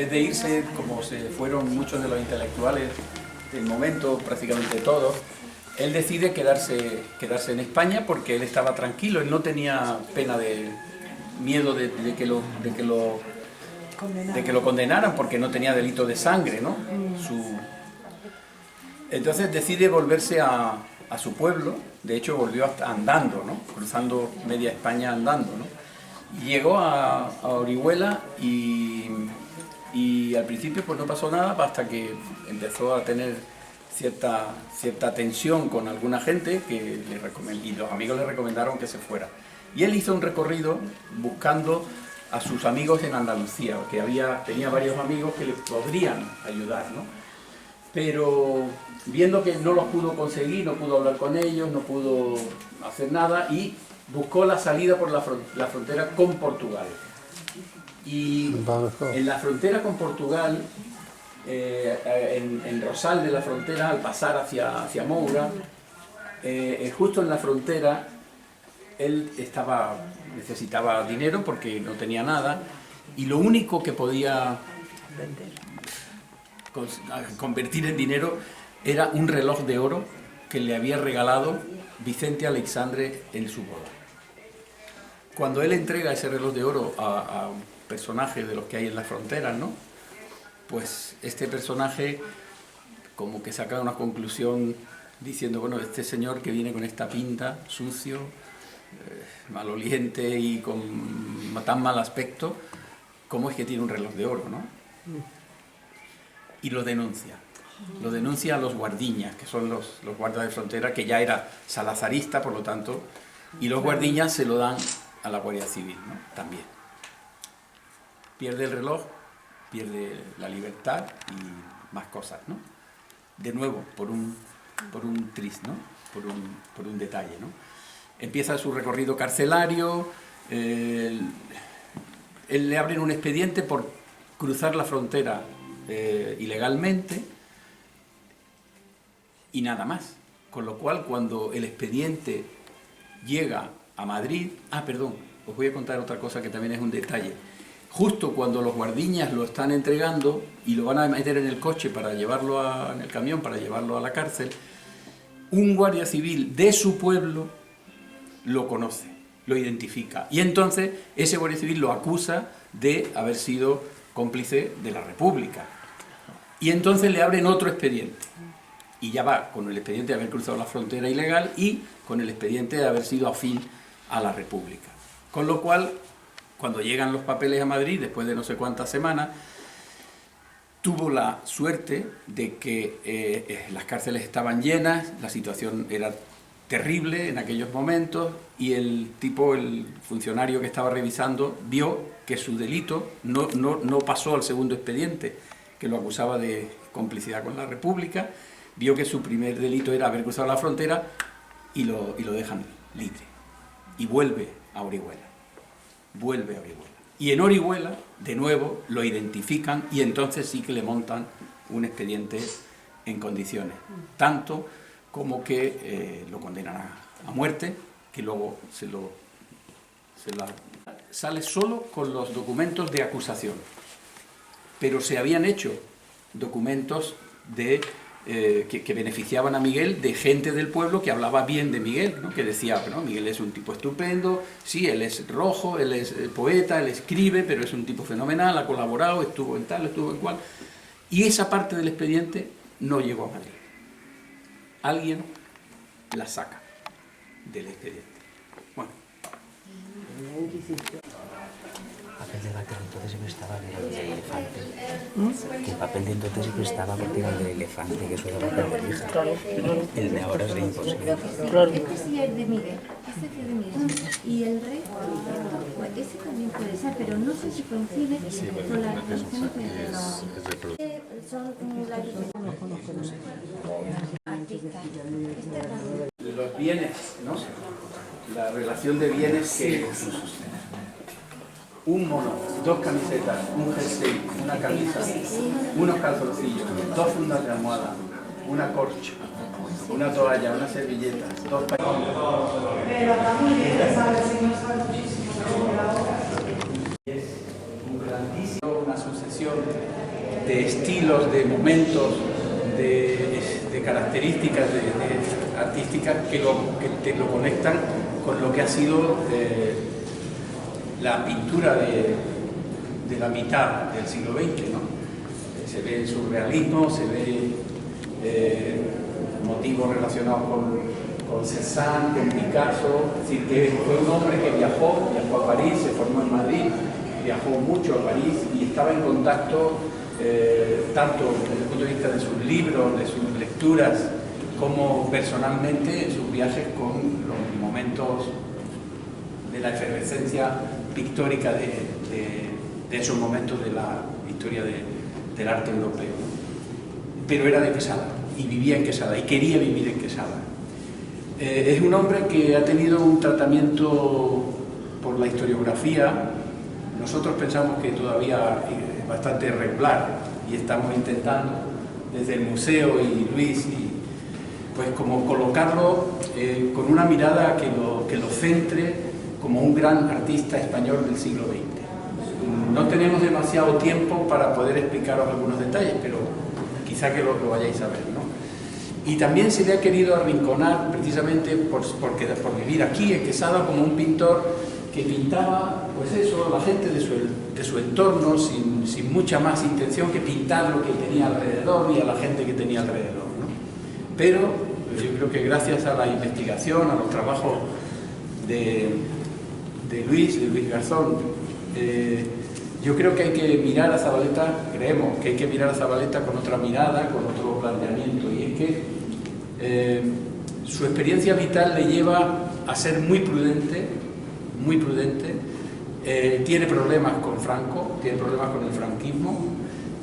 vez de irse, como se fueron muchos de los intelectuales del momento, prácticamente todos, él decide quedarse en España porque él estaba tranquilo, él no tenía pena miedo de que lo condenaran porque no tenía delito de sangre, ¿no? Entonces decide volverse a su pueblo, de hecho volvió hasta andando, ¿no? Cruzando media España andando, ¿no? Llegó a Orihuela y al principio pues no pasó nada hasta que empezó a tener cierta tensión con alguna gente y los amigos le recomendaron que se fuera. Y él hizo un recorrido buscando a sus amigos en Andalucía, que tenía varios amigos que le podrían ayudar, ¿no? Pero viendo que no los pudo conseguir, no pudo hablar con ellos, no pudo hacer nada y buscó la salida por la frontera con Portugal. Y en la frontera con Portugal, en Rosal de la frontera, al pasar hacia Moura, justo en la frontera, él necesitaba dinero porque no tenía nada y lo único que podía convertir en dinero era un reloj de oro que le había regalado Vicente Aleixandre en su boda. Cuando él entrega ese reloj de oro a un personaje de los que hay en las fronteras, ¿no? Pues este personaje como que saca una conclusión diciendo, bueno, este señor que viene con esta pinta, sucio, maloliente y con tan mal aspecto, ¿cómo es que tiene un reloj de oro, no? Y lo denuncia a los guardiñas, que son los guardas de frontera, que ya era salazarista, por lo tanto, y los guardiñas se lo dan a la Guardia Civil, ¿no? También. Pierde el reloj, pierde la libertad y más cosas, ¿no? De nuevo, por un tris, ¿no? Por un detalle, ¿no? Empieza su recorrido carcelario, él le abren un expediente por cruzar la frontera ilegalmente y nada más. Con lo cual, cuando el expediente llega a Madrid... perdón, os voy a contar otra cosa que también es un detalle. Justo cuando los guardiñas lo están entregando y lo van a meter en el coche para llevarlo en el camión, para llevarlo a la cárcel, un guardia civil de su pueblo lo conoce, lo identifica. Y entonces ese guardia civil lo acusa de haber sido cómplice de la República. Y entonces le abren otro expediente. Y ya va con el expediente de haber cruzado la frontera ilegal y con el expediente de haber sido afín a la República. Con lo cual, cuando llegan los papeles a Madrid, después de no sé cuántas semanas, tuvo la suerte de que las cárceles estaban llenas, la situación era terrible en aquellos momentos y el funcionario que estaba revisando vio que su delito no pasó al segundo expediente, que lo acusaba de complicidad con la República, vio que su primer delito era haber cruzado la frontera y lo dejan libre. Y vuelve a Orihuela. Y en Orihuela, de nuevo, lo identifican y entonces sí que le montan un expediente en condiciones. Tanto como que lo condenan a muerte, que luego sale solo con los documentos de acusación. Pero se habían hecho documentos que beneficiaban a Miguel, de gente del pueblo que hablaba bien de Miguel, ¿no? Que decía, bueno, Miguel es un tipo estupendo, sí, él es rojo, él es poeta, él escribe, pero es un tipo fenomenal, ha colaborado, estuvo en tal, estuvo en cual. Y esa parte del expediente no llegó a Madrid. Alguien la saca del expediente. Bueno. Aquel debate entonces se prestaba del elefante. Que el papel de entonces se prestaba porque era el del elefante, que eso era papel de hija. Claro. El de ahora es imposible. Claro. Este sí es de Miguel. Y el rey, pues ese también puede ser, pero no sé si coincide con la relación que son la artistas. Los bienes, ¿no? La relación de bienes que... Un mono, 2 camisetas, un jersey, una camisa, unos calzoncillos, 2 fundas de almohada, una corcha, una toalla, una servilleta, 2 pañuelos. Es un grandísimo, una sucesión estilos, de momentos, de características artísticas que te lo conectan con lo que ha sido la pintura de la mitad del siglo XX, ¿no? Se ve el surrealismo, se ve motivos relacionados con Cézanne, con Picasso, es decir, que fue un hombre que viajó a París, se formó en Madrid, viajó mucho a París y estaba en contacto tanto desde el punto de vista de sus libros, de sus lecturas, como personalmente en sus viajes con los momentos de la efervescencia pictórica de esos momentos de la historia del arte europeo. Pero era de Quesada y vivía en Quesada y quería vivir en Quesada. Es un hombre que ha tenido un tratamiento por la historiografía. Nosotros pensamos que todavía es bastante regular y estamos intentando desde el museo y Luis pues como colocarlo con una mirada que lo centre como un gran artista español del siglo XX. No tenemos demasiado tiempo para poder explicaros algunos detalles, pero quizá que lo vayáis a ver, ¿no? Y también se le ha querido arrinconar precisamente por vivir aquí en Quesada como un pintor que pintaba, pues eso, la gente de su entorno sin mucha más intención que pintar lo que tenía alrededor y a la gente que tenía alrededor, ¿no? Pero yo creo que gracias a la investigación, a los trabajos de Luis Garzón, yo creo que hay que mirar a Zavaleta, creemos que hay que mirar a Zavaleta con otra mirada, con otro planteamiento, y es que su experiencia vital le lleva a ser muy prudente, tiene problemas con Franco, tiene problemas con el franquismo,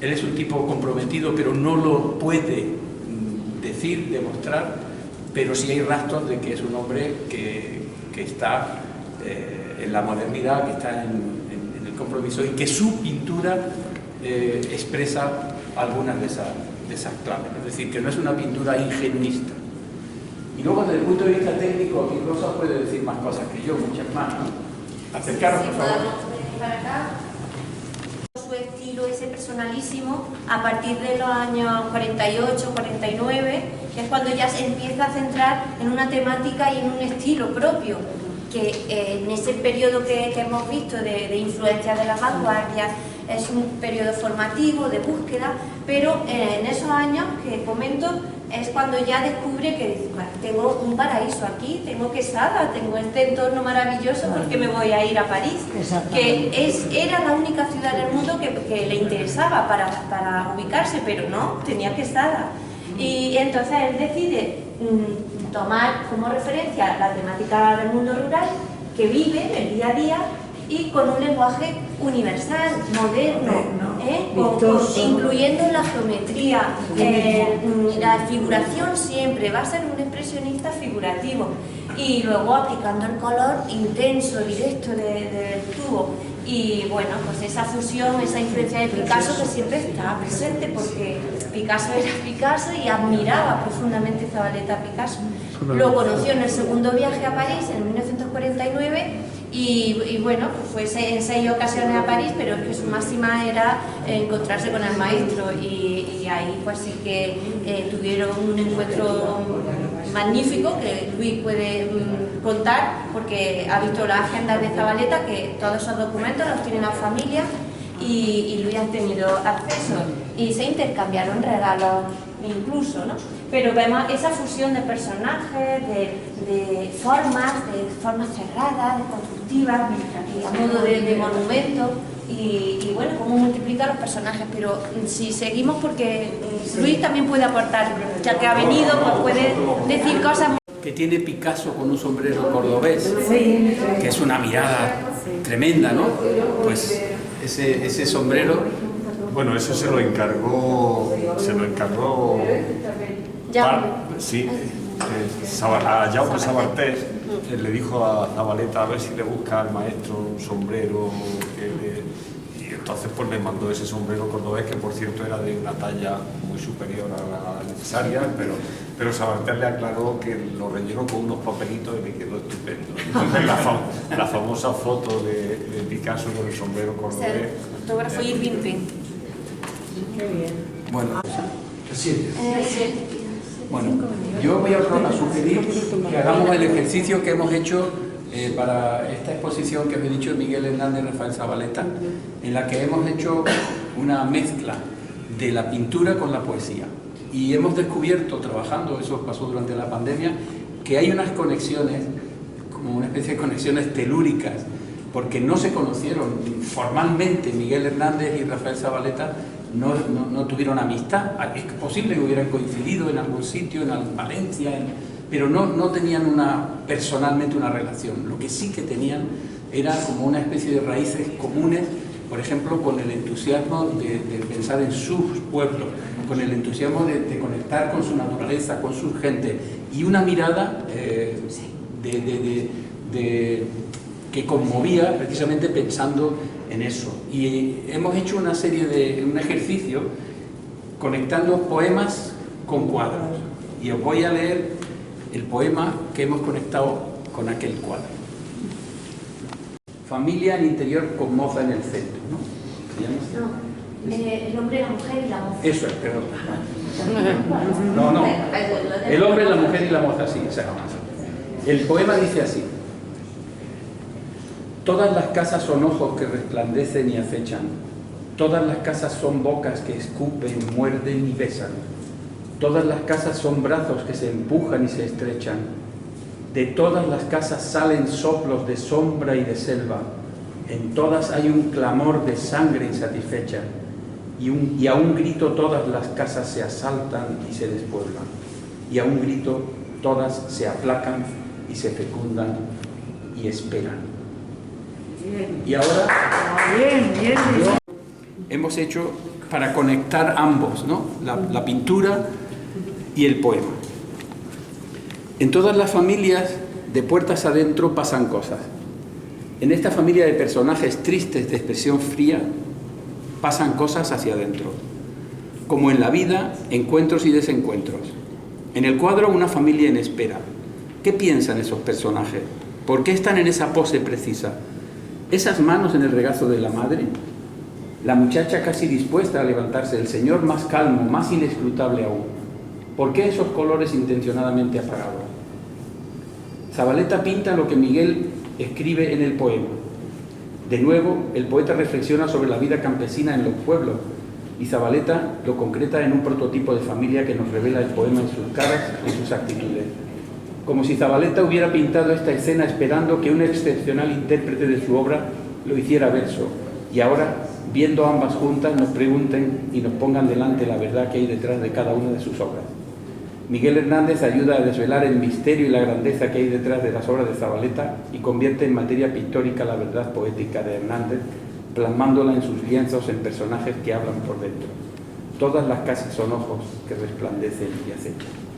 él es un tipo comprometido pero no lo puede decir, demostrar, pero sí hay rastros de que es un hombre que está en la modernidad, que está en el compromiso y que su pintura expresa algunas de esas claves, es decir, que no es una pintura ingenuista. Y luego desde el punto de vista técnico, aquí Rosa puede decir más cosas que yo, muchas más, ¿no? Acercaros, por favor. Su estilo ese personalísimo a partir de los años 48, 49, que es cuando ya se empieza a centrar en una temática y en un estilo propio, que en ese periodo que hemos visto de influencia de las vanguardias es un periodo formativo, de búsqueda, pero en esos años que comento es cuando ya descubre que dice, bueno, tengo un paraíso aquí, tengo Quesada, tengo este entorno maravilloso, porque me voy a ir a París, que era la única ciudad del mundo que le interesaba para ubicarse, pero no, tenía Quesada. Y entonces él decide tomar como referencia la temática del mundo rural, que vive en el día a día y con un lenguaje universal, moderno, incluyendo la geometría, la figuración siempre, va a ser un expresionista figurativo y luego aplicando el color intenso, directo del tubo. Y bueno, pues esa fusión, esa influencia de Picasso que siempre está presente, porque Picasso era Picasso y admiraba profundamente Zavaleta a Picasso. Lo conoció en el segundo viaje a París en 1949 y bueno, pues fue en 6 ocasiones a París, pero es que su máxima era encontrarse con el maestro y ahí pues sí que tuvieron un encuentro magnífico que Luis puede contar porque ha visto las agendas de Zavaleta, que todos esos documentos los tiene la familia y Luis ha tenido acceso y se intercambiaron regalos incluso, ¿no? Pero vemos esa fusión de personajes, de formas cerradas, de constructivas, a modo de monumento y bueno, cómo multiplica los personajes. Pero si seguimos, porque Luis también puede aportar, ya que ha venido, pues puede decir cosas. Que tiene Picasso con un sombrero cordobés, que es una mirada tremenda, ¿no? Pues ese sombrero... Bueno, eso se lo encargó a Jaume Sabartés. Le dijo a Zavaleta a ver si le busca al maestro un sombrero y entonces pues le mandó ese sombrero cordobés, que por cierto era de una talla muy superior a la necesaria, pero Sabartés le aclaró que lo rellenó con unos papelitos y le quedó estupendo. Entonces la famosa foto de Picasso con el sombrero cordobés. El fotógrafo Irving Penn. Qué bien. Bueno, bueno, yo voy a sugerir que hagamos el ejercicio que hemos hecho para esta exposición que os he dicho de Miguel Hernández y Rafael Zabaleta, en la que hemos hecho una mezcla de la pintura con la poesía. Y hemos descubierto, trabajando, eso pasó durante la pandemia, que hay unas conexiones, como una especie de conexiones telúricas, porque no se conocieron formalmente. Miguel Hernández y Rafael Zabaleta no tuvieron amistad. Es posible que hubieran coincidido en algún sitio, en Valencia, pero no tenían personalmente una relación. Lo que sí que tenían era como una especie de raíces comunes, por ejemplo, con el entusiasmo de pensar en sus pueblos, con el entusiasmo de conectar con su naturaleza, con su gente, y una mirada que conmovía precisamente pensando en eso. Y hemos hecho un ejercicio conectando poemas con cuadros. Y os voy a leer el poema que hemos conectado con aquel cuadro. Familia en interior con moza en el centro, ¿no? ¿Se llama así? El hombre, la mujer y la moza. Eso es, perdón. No. El hombre, la mujer y la moza, sí, se llama así. El poema dice así: todas las casas son ojos que resplandecen y acechan, todas las casas son bocas que escupen, muerden y besan, todas las casas son brazos que se empujan y se estrechan, de todas las casas salen soplos de sombra y de selva, en todas hay un clamor de sangre insatisfecha, y a un grito todas las casas se asaltan y se despueblan, y a un grito todas se aplacan y se fecundan y esperan. Y ahora hemos hecho para conectar ambos, ¿no? La pintura y el poema. En todas las familias, de puertas adentro, pasan cosas. En esta familia de personajes tristes de expresión fría, pasan cosas hacia adentro. Como en la vida, encuentros y desencuentros. En el cuadro, una familia en espera. ¿Qué piensan esos personajes? ¿Por qué están en esa pose precisa? Esas manos en el regazo de la madre, la muchacha casi dispuesta a levantarse, el señor más calmo, más inescrutable aún. ¿Por qué esos colores intencionadamente apagados? Zabaleta pinta lo que Miguel escribe en el poema. De nuevo, el poeta reflexiona sobre la vida campesina en los pueblos y Zabaleta lo concreta en un prototipo de familia que nos revela el poema en sus caras y sus actitudes. Como si Zabaleta hubiera pintado esta escena esperando que un excepcional intérprete de su obra lo hiciera verso, y ahora, viendo ambas juntas, nos pregunten y nos pongan delante la verdad que hay detrás de cada una de sus obras. Miguel Hernández ayuda a desvelar el misterio y la grandeza que hay detrás de las obras de Zabaleta y convierte en materia pictórica la verdad poética de Hernández, plasmándola en sus lienzos en personajes que hablan por dentro. Todas las casas son ojos que resplandecen y acechan.